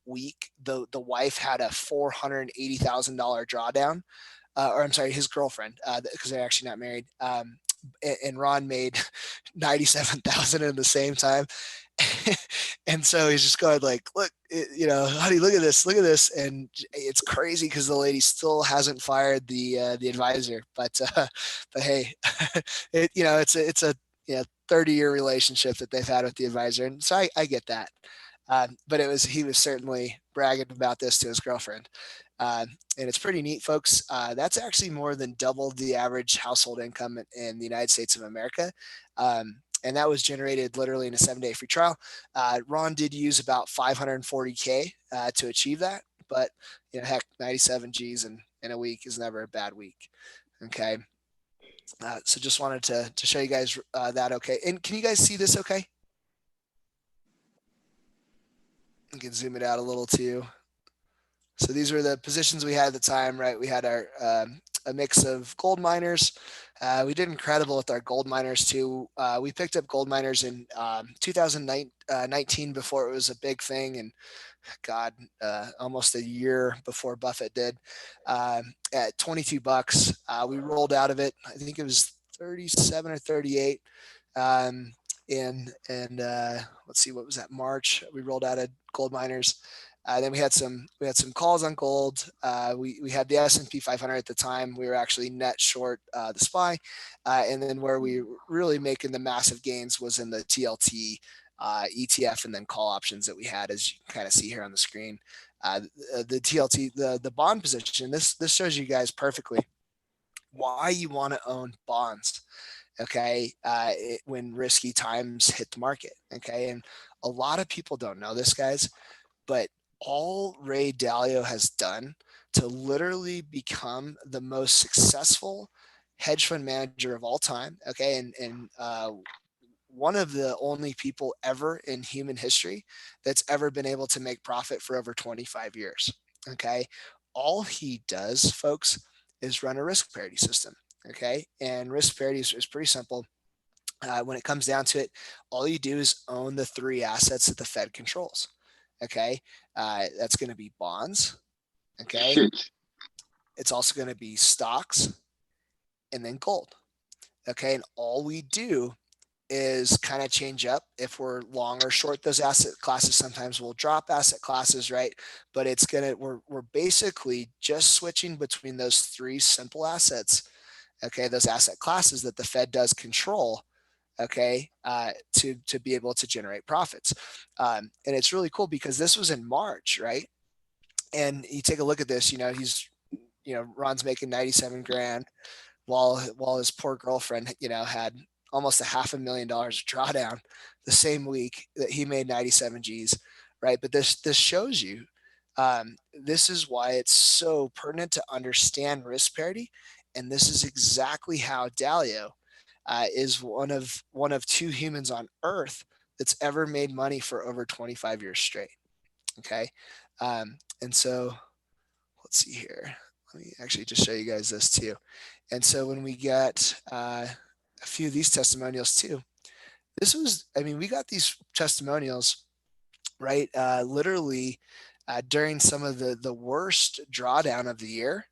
week, the wife had a $480,000 drawdown, or I'm sorry, his girlfriend, because they're actually not married. And Ron made 97,000 in the same time. And so he's just going like, look, honey, look at this. And it's crazy because the lady still hasn't fired the advisor, but hey, it's a 30-year relationship that they've had with the advisor. And so I get that. But he was certainly bragging about this to his girlfriend. And it's pretty neat, folks. That's actually more than double the average household income in the United States of America. And that was generated literally in a 7-day free trial. Ron did use about $540K to achieve that, but heck, 97 G's in a week is never a bad week. Okay. So just wanted to show you guys that. Okay. And can you guys see this okay? You can zoom it out a little too. So these were the positions we had at the time, right? We had our a mix of gold miners. We did incredible with our gold miners too. We picked up gold miners in 2019 before it was a big thing, and almost a year before Buffett did. At $22, we rolled out of it. I think it was 37 or 38. And let's see, what was that? March. We rolled out of gold miners. Then we had some calls on gold. We had the S&P 500 at the time. We were actually net short the SPY, and then where we were really making the massive gains was in the TLT ETF and then call options that we had, as you can kind of see here on the screen. The TLT, the bond position. This shows you guys perfectly why you want to own bonds. Okay, when risky times hit the market. Okay, and a lot of people don't know this, guys, but all Ray Dalio has done to literally become the most successful hedge fund manager of all time. Okay. And one of the only people ever in human history that's ever been able to make profit for over 25 years. Okay. All he does, folks, is run a risk parity system. Okay. And risk parity is pretty simple. When it comes down to it, all you do is own the 3 assets that the Fed controls. Okay. That's going to be bonds. Okay. It's also going to be stocks and then gold. Okay. And all we do is kind of change up if we're long or short those asset classes. Sometimes we'll drop asset classes, right? But we're basically just switching between those 3 simple assets. Okay. Those asset classes that the Fed does control. Okay, to be able to generate profits. And it's really cool because this was in March, right? And you take a look at this, Ron's making 97 grand while his poor girlfriend, had almost $500,000 of drawdown the same week that he made 97 G's, right? But this shows you, this is why it's so pertinent to understand risk parity. And this is exactly how Dalio is one of 2 humans on Earth that's ever made money for over 25 years straight. Okay. And so let's see here. Let me actually just show you guys this too. And so when we got a few of these testimonials too, we got these testimonials, right? Literally during some of the worst drawdown of the year.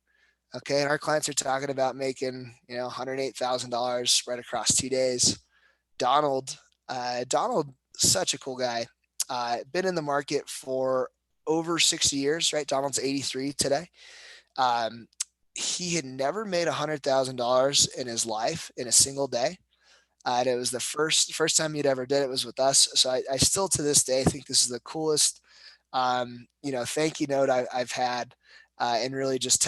Okay, and our clients are talking about making, $108,000 spread across 2 days. Donald, such a cool guy. Been in the market for over 60 years, right? Donald's 83 today. He had never made $100,000 in his life in a single day. And it was the first time he'd ever did it was with us. So I still to this day think this is the coolest, thank you note I've had, and really just